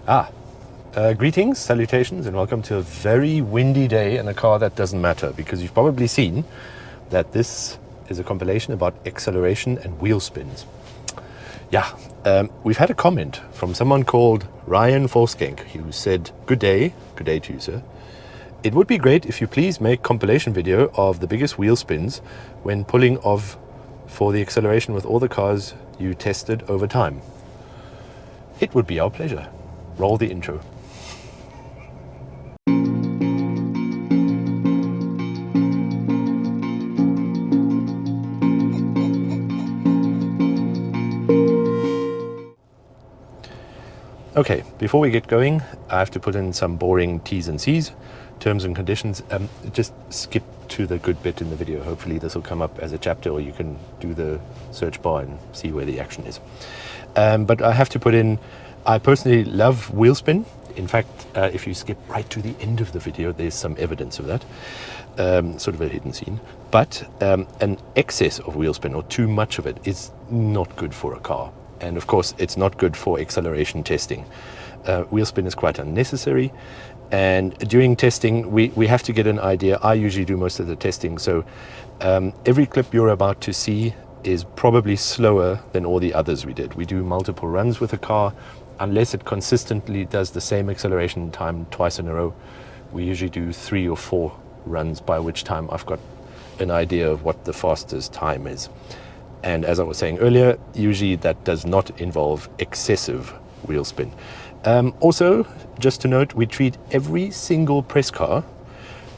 Greetings, salutations, and welcome to a very windy day in a car that doesn't matter, because you've probably seen that this is a compilation about acceleration and wheel spins. We've had a comment from someone called Ryan Forskenk who said, good day to you, sir. It would be great if you please make compilation video of the biggest wheel spins when pulling off for the acceleration with all the cars you tested over time. It would be our pleasure. Roll the intro. Okay, before we get going, I have to put in some boring T's and C's, terms and conditions. Just skip to the good bit in the video. Hopefully this will come up as a chapter, or you can do the search bar and see where the action is. But I have to put in, I personally love wheel spin. In fact, if you skip right to the end of the video, there's some evidence of that, sort of a hidden scene. But an excess of wheel spin, or too much of it, is not good for a car. And of course, it's not good for acceleration testing. Wheel spin is quite unnecessary. And during testing, we have to get an idea. I usually do most of the testing. So every clip you're about to see is probably slower than all the others we did. We do multiple runs with a car. Unless it consistently does the same acceleration time twice in a row, we usually do 3 or 4 runs, by which time I've got an idea of what the fastest time is. And as I was saying earlier, usually that does not involve excessive wheel spin. Also, just to note, we treat every single press car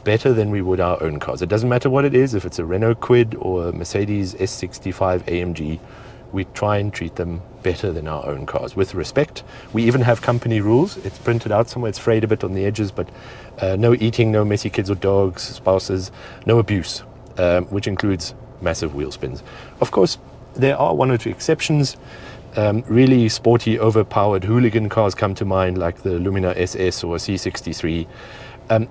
better than we would our own cars. It doesn't matter what it is, if it's a Renault Kwid or a Mercedes S65 AMG, we try and treat them better than our own cars, with respect. We even have company rules. It's printed out somewhere, it's frayed a bit on the edges, but no eating, no messy kids or dogs, spouses, no abuse, which includes massive wheel spins. Of course, there are 1 or 2 exceptions. Really sporty, overpowered hooligan cars come to mind, like the Lumina SS or C63.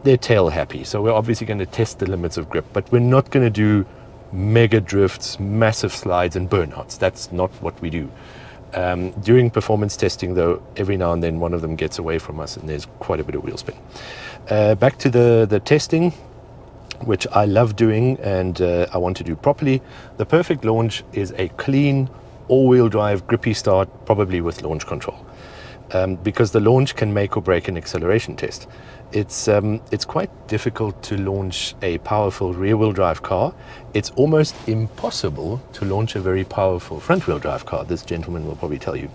They're tail happy, so we're obviously going to test the limits of grip, but we're not going to do mega drifts, massive slides and burnouts. That's not what we do. During performance testing, though, every now and then one of them gets away from us and there's quite a bit of wheel spin. Back to the testing, which I love doing and I want to do properly. The perfect launch is a clean, all-wheel drive, grippy start, probably with launch control. Because the launch can make or break an acceleration test. It's quite difficult to launch a powerful rear-wheel drive car. It's almost impossible to launch a very powerful front-wheel drive car. This gentleman will probably tell you.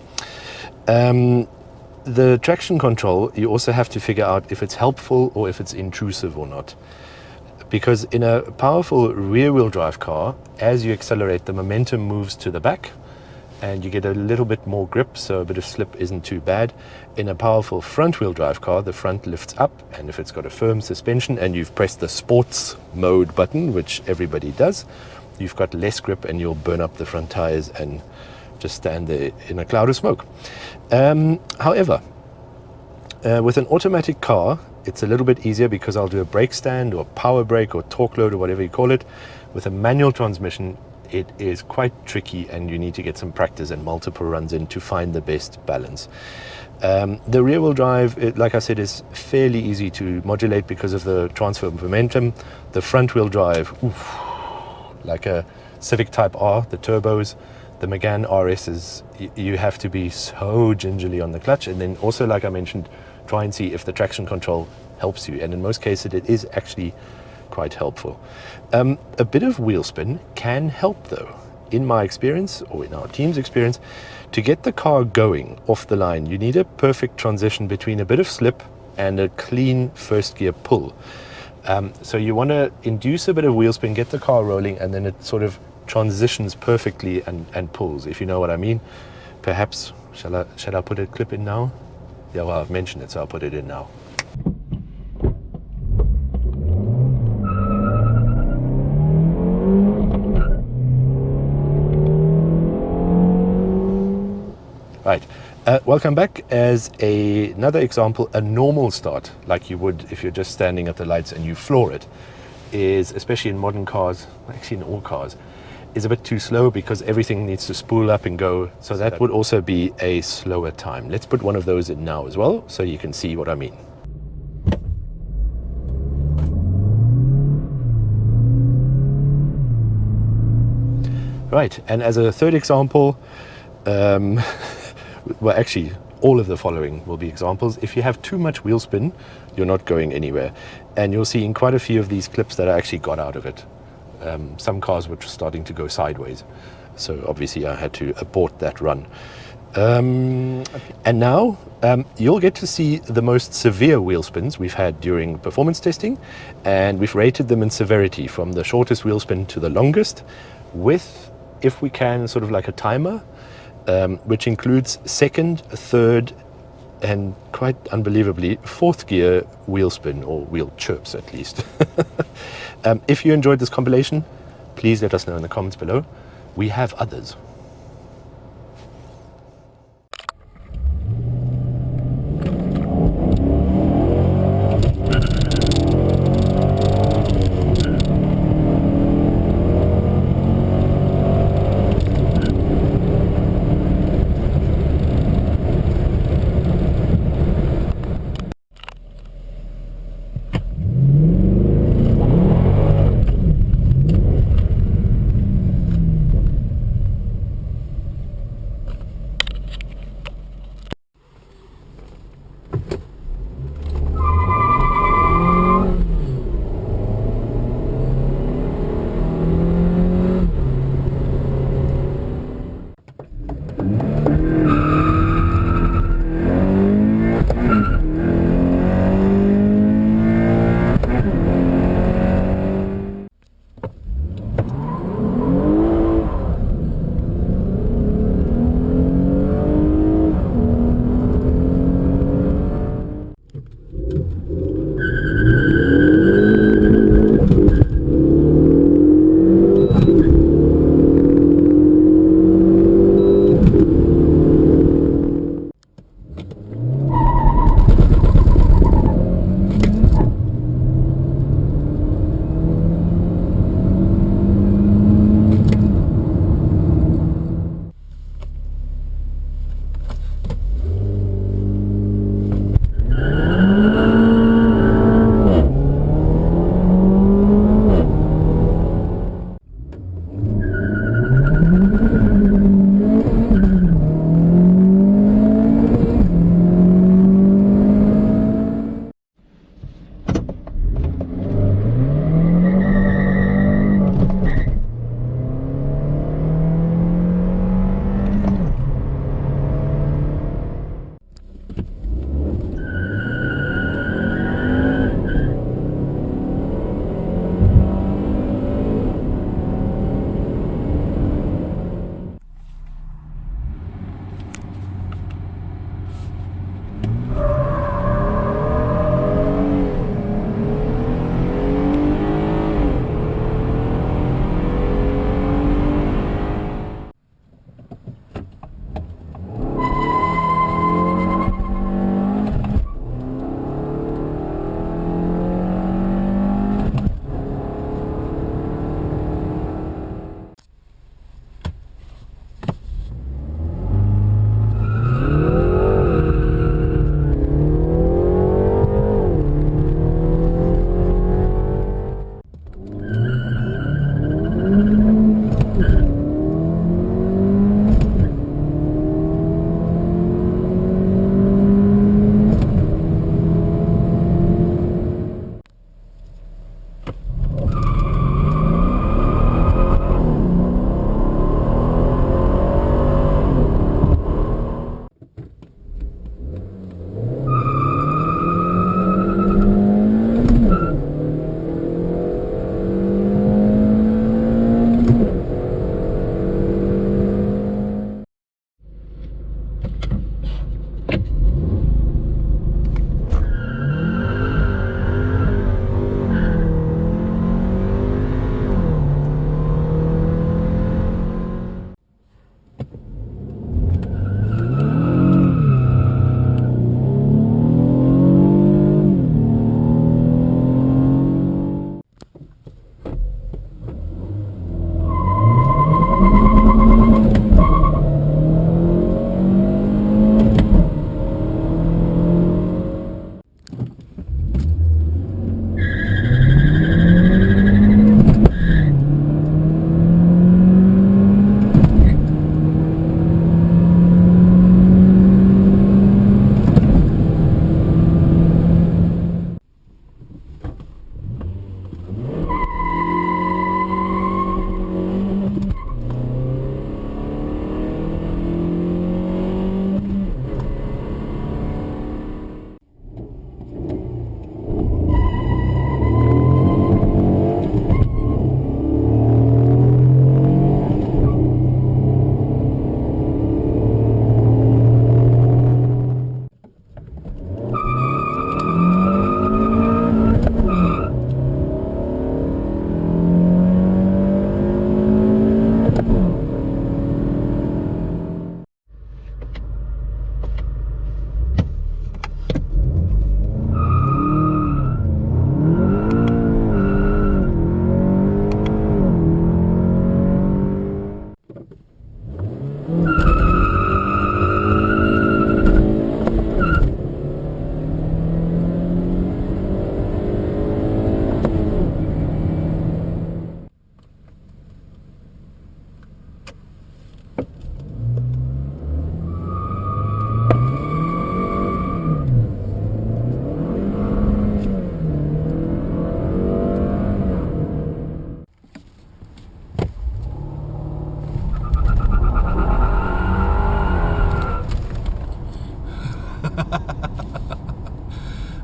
The traction control, you also have to figure out if it's helpful or if it's intrusive or not. Because in a powerful rear-wheel drive car, as you accelerate, the momentum moves to the back and you get a little bit more grip, so a bit of slip isn't too bad. In a powerful front-wheel drive car, the front lifts up, and if it's got a firm suspension and you've pressed the sports mode button, which everybody does, you've got less grip and you'll burn up the front tires and just stand there in a cloud of smoke. However, with an automatic car, it's a little bit easier because I'll do a brake stand or power brake or torque load or whatever you call it. With a manual transmission, it is quite tricky and you need to get some practice and multiple runs in to find the best balance. The rear-wheel drive, like I said, is fairly easy to modulate because of the transfer of momentum. The front-wheel drive, like a Civic Type R, the turbos, the Megane RSs, you have to be so gingerly on the clutch. And then also, like I mentioned, try and see if the traction control helps you. And in most cases, it is actually quite helpful. A bit of wheel spin can help, though. In my experience, or in our team's experience, to get the car going off the line, you need a perfect transition between a bit of slip and a clean first gear pull. So you want to induce a bit of wheel spin, get the car rolling, and then it sort of transitions perfectly and pulls, if you know what I mean. Perhaps, shall I put a clip in now? Yeah, well, I've mentioned it, so I'll put it in now. Right, welcome back. As another example, a normal start, like you would if you're just standing at the lights and you floor it, is, especially in modern cars, actually in all cars, is a bit too slow because everything needs to spool up and go. So that would also be a slower time. Let's put one of those in now as well so you can see what I mean. Right, and as a third example, well, actually, all of the following will be examples. If you have too much wheel spin, you're not going anywhere. And you'll see in quite a few of these clips that I actually got out of it. Some cars were starting to go sideways. So obviously I had to abort that run. And now you'll get to see the most severe wheel spins we've had during performance testing. And we've rated them in severity from the shortest wheel spin to the longest with, if we can, sort of like a timer. Which includes second, third, and quite unbelievably, fourth gear wheel spin, or wheel chirps at least. If you enjoyed this compilation, please let us know in the comments below. We have others.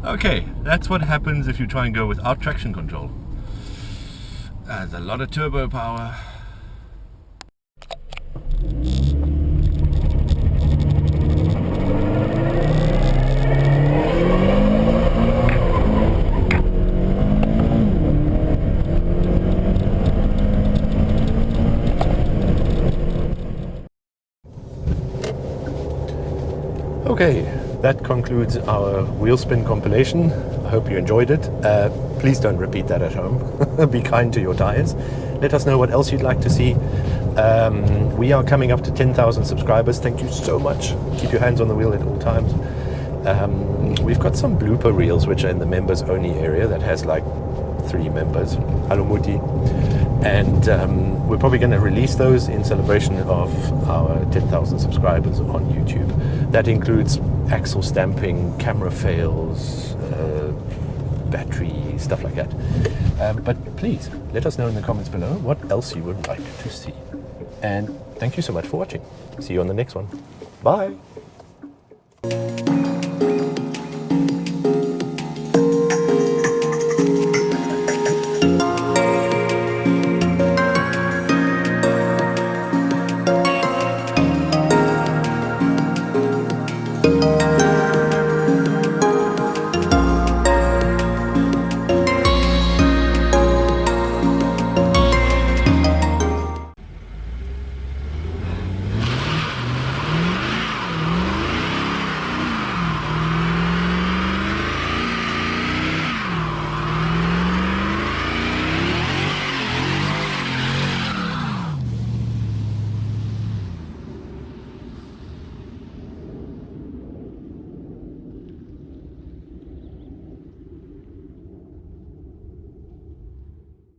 Okay, that's what happens if you try and go without traction control. There's a lot of turbo power. Okay, that concludes our wheel spin compilation. I hope you enjoyed it. Please don't repeat that at home. Be kind to your tires. Let us know what else you'd like to see. We are coming up to 10,000 subscribers. Thank you so much. Keep your hands on the wheel at all times. We've got some blooper reels which are in the members only area that has like 3 members. Hello Muti. And we're probably going to release those in celebration of our 10,000 subscribers on YouTube. That includes axle stamping, camera fails, battery, stuff like that. But please, let us know in the comments below what else you would like to see. And thank you so much for watching. See you on the next one. Bye!